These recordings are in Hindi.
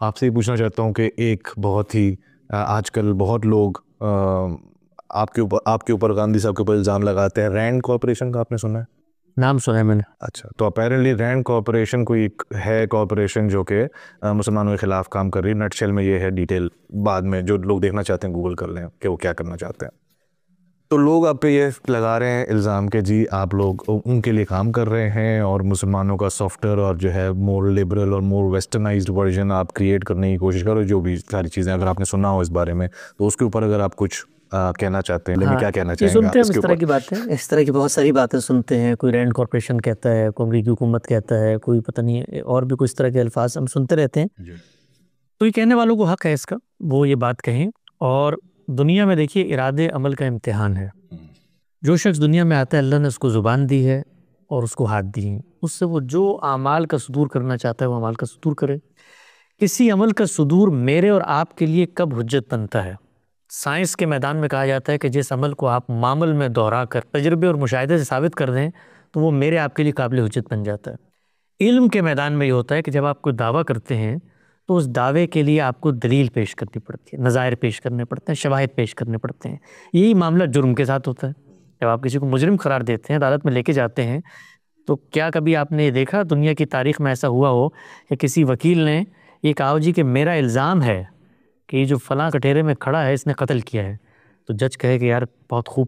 आपसे ये पूछना चाहता हूँ कि एक बहुत ही आजकल बहुत लोग आपके ऊपर गांधी साहब के ऊपर इल्ज़ाम लगाते हैं। रैंड कॉरपोरेशन का आपने सुना है? नाम सुना है मैंने। अच्छा, तो अपेरेंटली रैंड कॉरपोरेशन कोई एक है कॉरपोरेशन जो कि मुसलमानों के ख़िलाफ़ काम कर रही है। नटशेल में ये है, डिटेल बाद में जो लोग देखना चाहते हैं गूगल कर लें कि वो क्या करना चाहते हैं। तो लोग आप पे ये लगा रहे हैं इल्ज़ाम के जी आप लोग उनके लिए काम कर रहे हैं और मुसलमानों का सॉफ्टवेयर और जो है मोर लिबरल और मोर वेस्टर्नाइज्ड वर्जन आप क्रिएट करने की कोशिश करो। जो भी सारी चीज़ें अगर आपने सुना हो इस बारे में तो उसके ऊपर अगर आप कुछ कहना चाहते हैं, लेकिन क्या कहना ये चाहेंगे सुनते आप हैं हम इसके इस तरह ऊपर? की बातें, इस तरह की बहुत सारी बातें सुनते हैं। कोई रैंड कॉरपोरेशन कहता है, कोई अमरीकी हुकूमत कहता है, कोई पता नहीं और भी कुछ इस तरह के अल्फाज हम सुनते रहते हैं। तो ये कहने वालों को हक है इसका, वो ये बात कहें। और दुनिया में देखिए इरादे अमल का इम्तिहान है। जो शख्स दुनिया में आता है अल्लाह ने उसको ज़ुबान दी है और उसको हाथ दी है, उससे वो जो आमाल का सुदूर करना चाहता है वो अमाल का सुदूर करे। किसी अमल का सुदूर मेरे और आपके लिए कब हुज्जत बनता है? साइंस के मैदान में कहा जाता है कि जिस अमल को आप मामल में दोहरा कर तजर्बे और मुशाहिदे से साबित कर दें तो वो मेरे आपके लिए काबिल हुज्जत बन जाता है। इल्म के मैदान में ये होता है कि जब आप कोई दावा करते हैं तो उस दावे के लिए आपको दलील पेश करनी पड़ती है, नज़ायर पेश करने पड़ते हैं, शवाहिद पेश करने पड़ते हैं। यही मामला जुर्म के साथ होता है। जब आप किसी को मुजरिम करार देते हैं, अदालत में लेके जाते हैं, तो क्या कभी आपने ये देखा दुनिया की तारीख में ऐसा हुआ हो कि किसी वकील ने ये कहा हो जी कि मेरा इल्ज़ाम है कि ये जो फलां कटहरे में खड़ा है इसने कत्ल किया है, तो जज कहे कि यार बहुत खूब,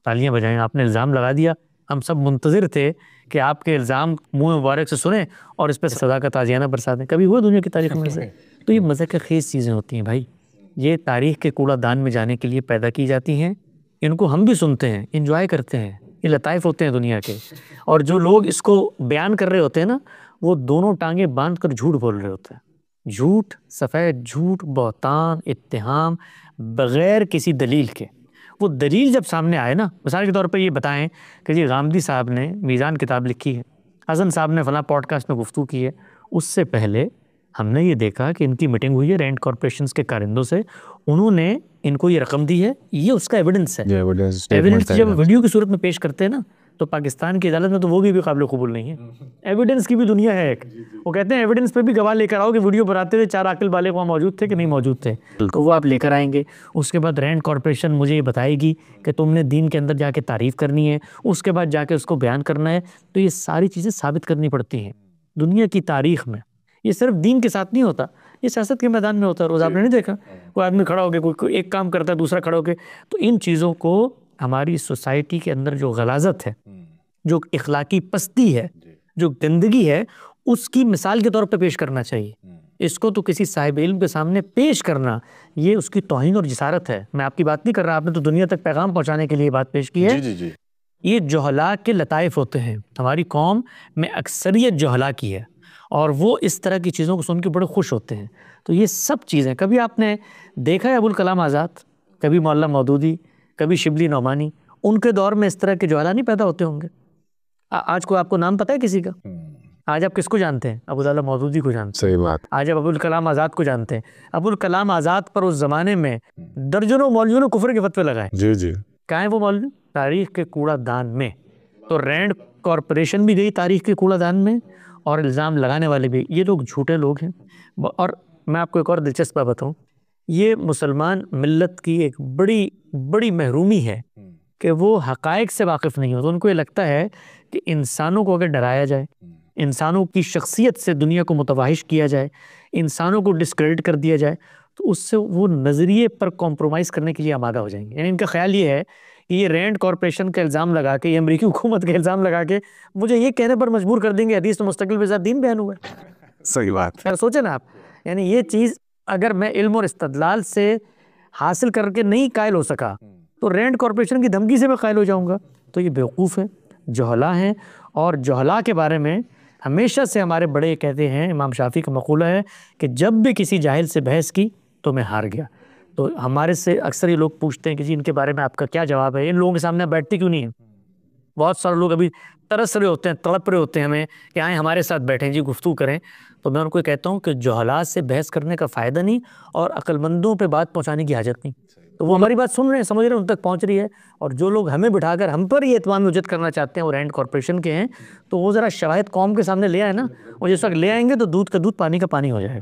तालियां बजाएं, आपने इल्ज़ाम लगा दिया, हम सब मुंतज़िर थे कि आपके इल्ज़ाम मुंह मुबारक से सुने और इस पर सज़ा का ताज़ियाना बरसा दें। कभी हुआ दुनिया की तारीख में से? तो ये मज़ाक खेज़ चीज़ें होती हैं भाई। ये तारीख के कूड़ादान में जाने के लिए पैदा की जाती हैं। इनको हम भी सुनते हैं, इंजॉय करते हैं, ये लताइफ होते हैं दुनिया के। और जो लोग इसको बयान कर रहे होते हैं ना, वो दोनों टांगे बांध कर झूठ बोल रहे होते हैं। झूठ, सफ़ेद झूठ, बहतान, इत्तेहाम, बग़ैर किसी दलील के। वो दलील जब सामने आए ना, मिसाल के तौर पे ये बताएं कि जी गामदी साहब ने मीज़ान किताब लिखी है, हसन साहब ने फलां पॉडकास्ट में गुफ्तगू की है। उससे पहले हमने ये देखा कि इनकी मीटिंग हुई है रैंड कॉरपोरेशंस के कारिंदों से, उन्होंने इनको ये रकम दी है, ये उसका एविडेंस है। एविडेंस जब वीडियो की सूरत में पेश करते हैं ना, तो पाकिस्तान की अदालत में तो वो भी काबिल कबूल नहीं है। एविडेंस की भी दुनिया है एक। वो कहते हैं एविडेंस पे भी गवाह लेकर आओ कि वीडियो बनाते हुए 4 अक्ल वाले वहाँ मौजूद थे कि नहीं मौजूद थे, तो वो आप लेकर आएंगे। उसके बाद रैंड कॉरपोरेशन मुझे ये बताएगी कि तुमने दीन के अंदर जाके तारीफ़ करनी है, उसके बाद जाके उसको बयान करना है। तो ये सारी चीज़ें साबित करनी पड़ती हैं दुनिया की तारीख में। ये सिर्फ दीन के साथ नहीं होता, ये सियासत के मैदान में होता है। रोज़ आपने नहीं देखा कोई आदमी खड़ा होकर कोई एक काम करता है, दूसरा खड़ा होकर। तो इन चीज़ों को हमारी सोसाइटी के अंदर जो गलाजत है, जो इखलाकी पस्ती है, जो गंदगी है, उसकी मिसाल के तौर पे पेश करना चाहिए। इसको तो किसी साहिब इल्म के सामने पेश करना, ये उसकी तौहीन और जिसारत है। मैं आपकी बात नहीं कर रहा, आपने तो दुनिया तक पैगाम पहुंचाने के लिए बात पेश की है। जी। ये जोहला के लताइफ होते हैं। हमारी कौम में अक्सरियत जोहला की है और वो इस तरह की चीज़ों को सुन के बड़े खुश होते हैं। तो ये सब चीज़ें, कभी आपने देखा है अबुल कलाम आज़ाद, कभी मौलाना मौदूदी, कभी शिबली नौमानी, उनके दौर में इस तरह के जोहला नहीं पैदा होते होंगे? आज को आपको नाम पता है किसी का? आज आप किसको जानते हैं? अबूल मौदूदी को जानते हैं। सही बात। आज आप अबुल कलाम आज़ाद को जानते हैं। अबुल कलाम आज़ाद पर उस ज़माने में दर्जनों मौलवियों ने कुफ्र के फतवे लगाए। जी। कहाँ है वो मौलवी? तारीख के कूड़ादान में। तो रैंड कॉरपोरेशन भी गई तारीख के कूड़ादान में और इल्ज़ाम लगाने वाले भी। ये लोग झूठे लोग हैं। और मैं आपको एक और दिलचस्प बात बताऊँ, ये मुसलमान मिल्लत की एक बड़ी बड़ी महरूमी है कि वो हक़ाइक़ से वाकिफ़ नहीं हो। तो उनको ये लगता है कि इंसानों को अगर डराया जाए, इंसानों की शख्सियत से दुनिया को मुतवाहिश किया जाए, इंसानों को डिस्क्रेडिट कर दिया जाए, तो उससे वो नज़रिए पर कॉम्प्रोमाइज़ करने के लिए आमादा हो जाएंगे। यानी इनका ख्याल ये है कि ये रैंड कॉरपोरेशन का इल्ज़ाम लगा के, ये अमरीकी हुकूमत का इल्ज़ाम लगा के मुझे ये कहने पर मजबूर कर देंगे हदीस तो मुस्तकिल बेज़ात दीन बयान हुआ है। सही बात। यार सोचे ना आप, यानी ये चीज़ अगर मैं इल्म और इस्तदलाल से हासिल करके नहीं कायल हो सका, तो रैंड कॉरपोरेशन की धमकी से मैं कायल हो जाऊंगा। तो ये बेवकूफ़ है, जोहला हैं। और जोहला के बारे में हमेशा से हमारे बड़े कहते हैं, इमाम शाफी का मक़ूला है कि जब भी किसी जाहिल से बहस की तो मैं हार गया। तो हमारे से अक्सर ये लोग पूछते हैं कि जी इनके बारे में आपका क्या जवाब है, इन लोगों के सामने आप बैठते क्यों नहीं हैं? बहुत सारे लोग अभी तरस रहे होते हैं, तड़प रहे होते हैं हमें कि आए हमारे साथ बैठें जी, गुफ्तगू करें। तो मैं उनको कहता हूँ कि जोहलात से बहस करने का फ़ायदा नहीं और अक्लमंदों पे बात पहुँचाने की हाजत नहीं। तो वो हमारी बात सुन रहे हैं, समझ रहे हैं, उन तक पहुँच रही है। और जो लोग हमें बिठाकर हम पर ये एतमाम हुज्जत करना चाहते हैं वो रैंड कॉरपोरेशन के हैं। तो वो ज़रा शवाहिद कौम के सामने ले आए ना, और जिस वक्त ले आएंगे तो दूध का दूध पानी का पानी हो जाएगा।